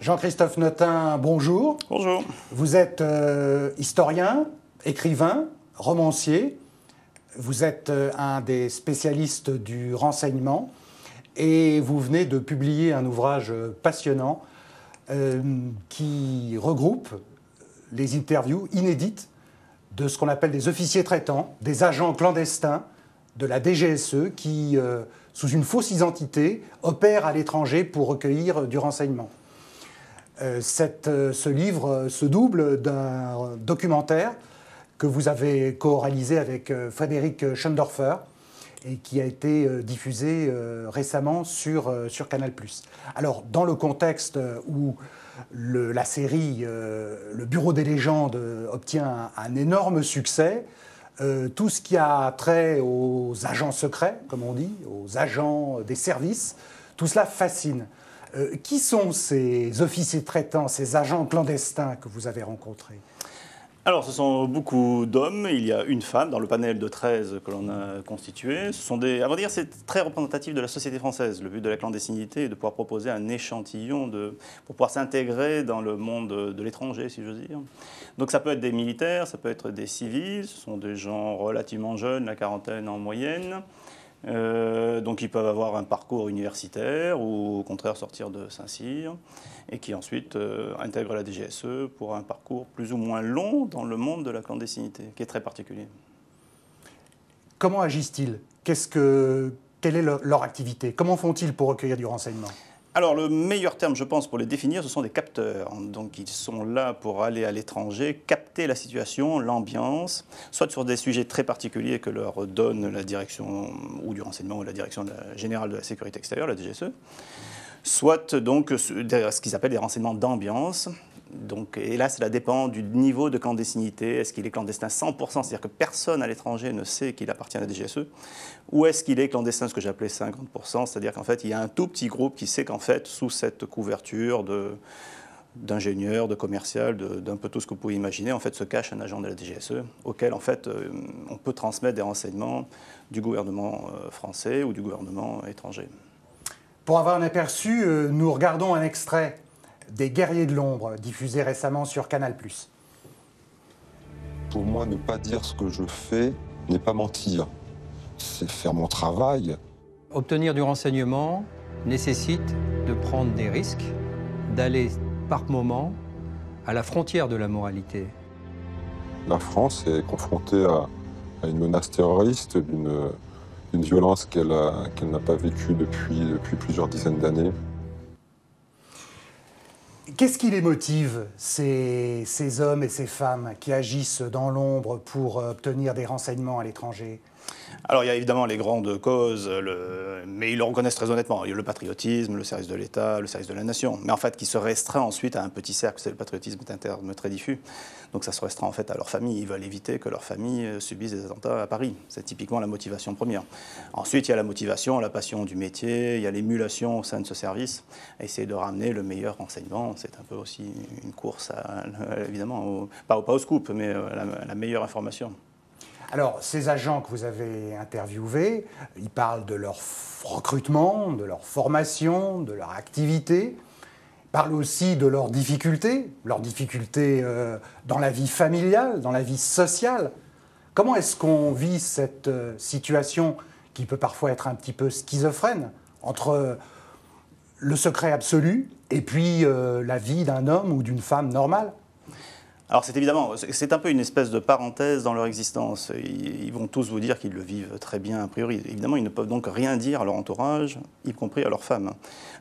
Jean-Christophe Notin, bonjour. Bonjour. Vous êtes historien, écrivain, romancier. Vous êtes un des spécialistes du renseignement et vous venez de publier un ouvrage passionnant qui regroupe les interviews inédites de ce qu'on appelle des officiers traitants, des agents clandestins de la DGSE qui, sous une fausse identité, opèrent à l'étranger pour recueillir du renseignement. Ce livre se double d'un documentaire que vous avez co-réalisé avec Frédéric Schoendorfer et qui a été diffusé récemment sur Canal+. Alors, dans le contexte où la série Le Bureau des légendes obtient un énorme succès, tout ce qui a trait aux agents secrets, comme on dit, aux agents des services, tout cela fascine. Qui sont ces officiers traitants, ces agents clandestins que vous avez rencontrés ? Alors, ce sont beaucoup d'hommes. Il y a une femme dans le panel de 13 que l'on a constitué. Ce sont à vrai dire, c'est très représentatif de la société française. Le but de la clandestinité est de pouvoir proposer un échantillon pour pouvoir s'intégrer dans le monde de l'étranger, si j'ose dire. Donc, ça peut être des militaires, ça peut être des civils. Ce sont des gens relativement jeunes, la quarantaine en moyenne. Donc ils peuvent avoir un parcours universitaire ou au contraire sortir de Saint-Cyr et qui ensuite intègrent la DGSE pour un parcours plus ou moins long dans le monde de la clandestinité, qui est très particulier. Comment agissent-ils ? Quelle est leur activité ? Comment font-ils pour recueillir du renseignement ? Alors, le meilleur terme, je pense, pour les définir, ce sont des capteurs. Donc, ils sont là pour aller à l'étranger, capter la situation, l'ambiance, soit sur des sujets très particuliers que leur donne la direction ou du renseignement ou la direction générale de la sécurité extérieure, la DGSE, soit donc ce qu'ils appellent des renseignements d'ambiance. Donc, et là, cela dépend du niveau de clandestinité. Est-ce qu'il est clandestin 100%, c'est-à-dire que personne à l'étranger ne sait qu'il appartient à la DGSE, ou est-ce qu'il est clandestin, ce que j'appelais 50%, c'est-à-dire qu'en fait, il y a un tout petit groupe qui sait qu'en fait, sous cette couverture d'ingénieur, de commercial, d'un peu tout ce que vous pouvez imaginer, en fait, se cache un agent de la DGSE, auquel, en fait, on peut transmettre des renseignements du gouvernement français ou du gouvernement étranger. Pour avoir un aperçu, nous regardons un extrait des Guerriers de l'ombre, diffusé récemment sur Canal+. Pour moi, ne pas dire ce que je fais n'est pas mentir. C'est faire mon travail. Obtenir du renseignement nécessite de prendre des risques, d'aller par moment à la frontière de la moralité. La France est confrontée à une menace terroriste, d'une violence qu'elle n'a pas vécue depuis plusieurs dizaines d'années. Qu'est-ce qui les motive, ces hommes et ces femmes qui agissent dans l'ombre pour obtenir des renseignements à l'étranger ? Alors, il y a évidemment les grandes causes, mais ils le reconnaissent très honnêtement. Il y a le patriotisme, le service de l'État, le service de la nation, mais en fait qui se restreint ensuite à un petit cercle. Le patriotisme est un terme très diffus, donc ça se restreint en fait à leur famille. Ils veulent éviter que leur famille subisse des attentats à Paris. C'est typiquement la motivation première. Ensuite, il y a la motivation, la passion du métier, il y a l'émulation au sein de ce service. Essayer de ramener le meilleur renseignement, c'est un peu aussi une course, évidemment, pas au scoop, mais à la meilleure information. Alors, ces agents que vous avez interviewés, ils parlent de leur recrutement, de leur formation, de leur activité. Ils parlent aussi de leurs difficultés dans la vie familiale, dans la vie sociale. Comment est-ce qu'on vit cette situation qui peut parfois être un petit peu schizophrène entre le secret absolu et puis la vie d'un homme ou d'une femme normale ? Alors c'est un peu une espèce de parenthèse dans leur existence. Ils vont tous vous dire qu'ils le vivent très bien a priori. Évidemment, ils ne peuvent donc rien dire à leur entourage, y compris à leur femme.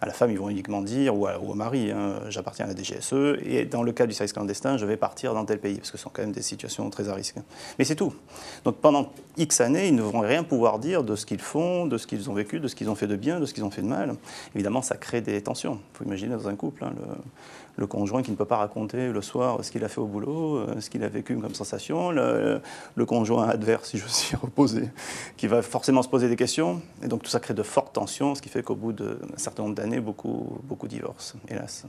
À la femme, ils vont uniquement dire, ou au mari, j'appartiens à la DGSE, et dans le cas du service clandestin, je vais partir dans tel pays, parce que ce sont quand même des situations très à risque. Mais c'est tout. Donc pendant X années, ils ne vont rien pouvoir dire de ce qu'ils font, de ce qu'ils ont vécu, de ce qu'ils ont fait de bien, de ce qu'ils ont fait de mal. Évidemment, ça crée des tensions. Il faut imaginer dans un couple, le conjoint qui ne peut pas raconter le soir ce qu'il a fait au boulot, ce qu'il a vécu comme sensation, le conjoint adverse, si je suis opposé, qui va forcément se poser des questions. Et donc tout ça crée de fortes tensions, ce qui fait qu'au bout d'un certain nombre d'années, beaucoup divorcent, hélas.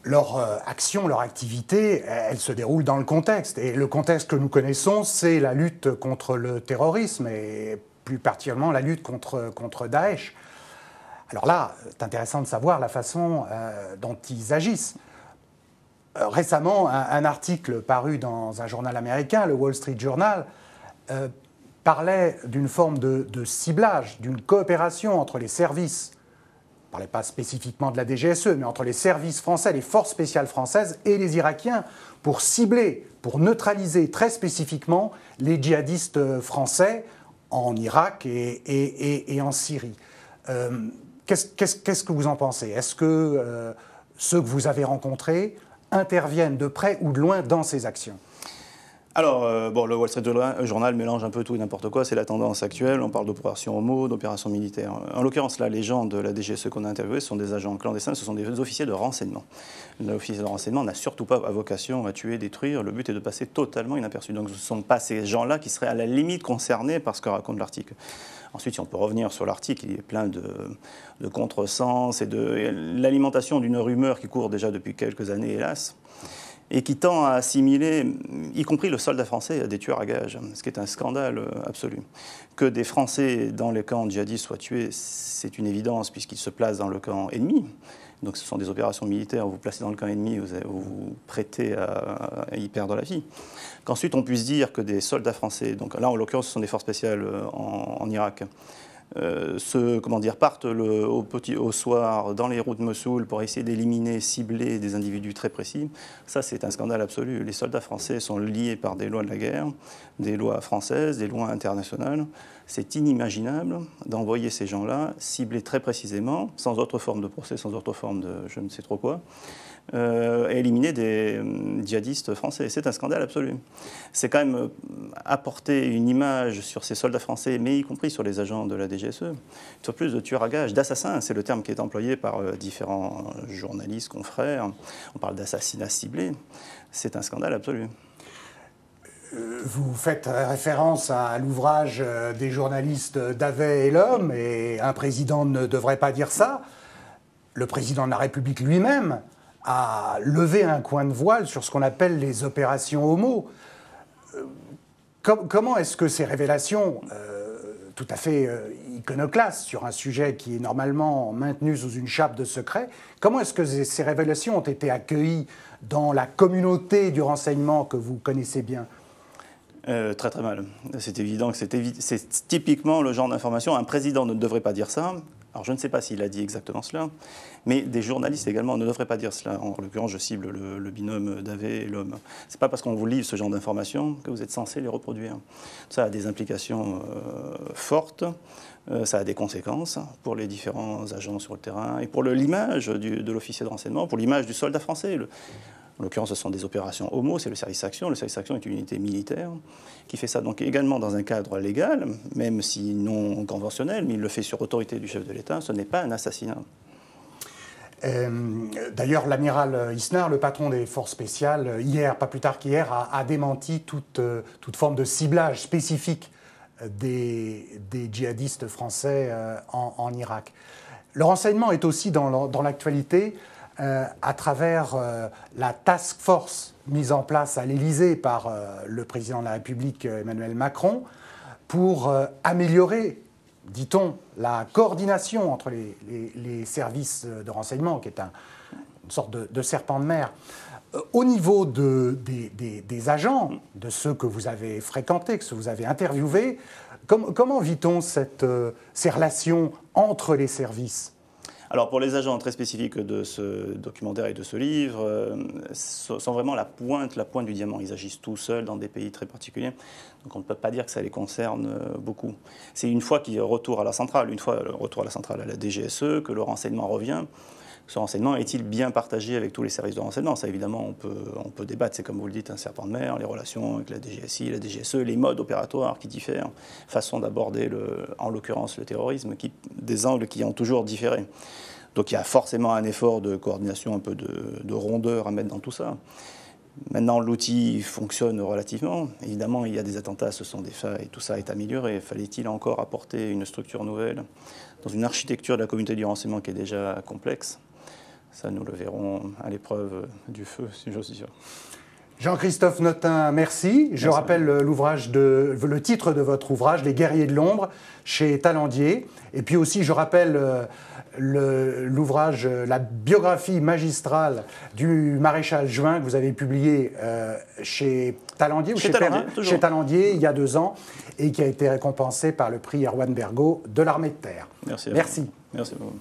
Leur action, leur activité, elle se déroule dans le contexte. Et le contexte que nous connaissons, c'est la lutte contre le terrorisme et plus particulièrement la lutte contre Daesh. Alors là, c'est intéressant de savoir la façon dont ils agissent. Récemment, un article paru dans un journal américain, le Wall Street Journal, parlait d'une forme de ciblage, d'une coopération entre les services, on ne parlait pas spécifiquement de la DGSE, mais entre les services français, les forces spéciales françaises et les Irakiens, pour cibler, pour neutraliser très spécifiquement les djihadistes français en Irak et en Syrie. Qu'est-ce que vous en pensez? Est-ce que ceux que vous avez rencontrés interviennent de près ou de loin dans ces actions? Alors, bon, le Wall Street Journal mélange un peu tout et n'importe quoi, c'est la tendance actuelle, on parle d'opérations homo, d'opérations militaires. En l'occurrence, là, les gens de la DGSE qu'on a interviewés, ce sont des agents clandestins, ce sont des officiers de renseignement. L'officier de renseignement n'a surtout pas vocation à tuer, détruire, le but est de passer totalement inaperçu. Donc ce ne sont pas ces gens-là qui seraient à la limite concernés par ce que raconte l'article. Ensuite, si on peut revenir sur l'article, il est plein de contresens et de l'alimentation d'une rumeur qui court déjà depuis quelques années, hélas, et qui tend à assimiler, y compris le soldat français, à des tueurs à gages, ce qui est un scandale absolu. Que des Français dans les camps djihadistes soient tués, c'est une évidence puisqu'ils se placent dans le camp ennemi. Donc ce sont des opérations militaires, vous vous placez dans le camp ennemi, vous vous prêtez à y perdre la vie. Qu'ensuite on puisse dire que des soldats français, donc là en l'occurrence ce sont des forces spéciales en Irak, partent au soir dans les routes de Mossoul pour essayer d'éliminer, cibler des individus très précis. Ça, c'est un scandale absolu. Les soldats français sont liés par des lois de la guerre, des lois françaises, des lois internationales. C'est inimaginable d'envoyer ces gens-là, ciblés très précisément, sans autre forme de procès, sans autre forme de je ne sais trop quoi, et éliminer des djihadistes français. C'est un scandale absolu. C'est quand même apporter une image sur ces soldats français, mais y compris sur les agents de la DGSE, sur plus de tueurs à gages, d'assassins, c'est le terme qui est employé par différents journalistes, confrères. On parle d'assassinat ciblé. C'est un scandale absolu. Vous faites référence à l'ouvrage des journalistes Davet et l'Homme, et un président ne devrait pas dire ça. Le président de la République lui-même a levé un coin de voile sur ce qu'on appelle les opérations homo. Comment est-ce que ces révélations, tout à fait iconoclastes sur un sujet qui est normalement maintenu sous une chape de secret, comment est-ce que ces révélations ont été accueillies dans la communauté du renseignement que vous connaissez bien ? Très très mal. C'est évident que c'est typiquement le genre d'information. Un président ne devrait pas dire ça. Alors je ne sais pas s'il a dit exactement cela, mais des journalistes également ne devraient pas dire cela. En l'occurrence, je cible le binôme Davet et l'Homme. Ce n'est pas parce qu'on vous livre ce genre d'informations que vous êtes censé les reproduire. Ça a des implications fortes, ça a des conséquences pour les différents agents sur le terrain et pour l'image de l'officier de renseignement, pour l'image du soldat français. En l'occurrence, ce sont des opérations homo, c'est le service action. Le service action est une unité militaire qui fait ça donc également dans un cadre légal, même si non conventionnel, mais il le fait sur autorité du chef de l'État. Ce n'est pas un assassinat. D'ailleurs, l'amiral Isner, le patron des forces spéciales, hier, pas plus tard qu'hier, a démenti toute forme de ciblage spécifique des djihadistes français en Irak. Le renseignement est aussi dans l'actualité à travers la task force mise en place à l'Élysée par le président de la République Emmanuel Macron pour améliorer, dit-on, la coordination entre les services de renseignement, qui est une sorte de serpent de mer. Au niveau des agents, de ceux que vous avez fréquentés, que vous avez interviewés, comment vit-on ces relations entre les services ? Alors pour les agents très spécifiques de ce documentaire et de ce livre, sont vraiment la pointe du diamant. Ils agissent tout seuls dans des pays très particuliers. Donc on ne peut pas dire que ça les concerne beaucoup. C'est une fois qu'ils retournent à la centrale, à la DGSE, que le renseignement revient. Ce renseignement est-il bien partagé avec tous les services de renseignement? Ça, évidemment, on peut débattre. C'est comme vous le dites, un serpent de mer, les relations avec la DGSI, la DGSE, les modes opératoires qui diffèrent, façon d'aborder, en l'occurrence, le terrorisme, des angles qui ont toujours différé. Donc il y a forcément un effort de coordination, un peu de rondeur à mettre dans tout ça. Maintenant, l'outil fonctionne relativement. Évidemment, il y a des attentats, ce sont des failles, tout ça est amélioré. Fallait-il encore apporter une structure nouvelle dans une architecture de la communauté du renseignement qui est déjà complexe? Ça, nous le verrons à l'épreuve du feu, si j'ose dire. Jean-Christophe Notin, merci. Je rappelle le titre de votre ouvrage, Les Guerriers de l'ombre, chez Talandier. Et puis aussi, je rappelle l'ouvrage, la biographie magistrale du maréchal Juin que vous avez publié chez Talandier ou chez Perrin, chez Talandier il y a 2 ans et qui a été récompensé par le prix Erwan Bergot de l'Armée de Terre. Merci. Merci. Merci beaucoup.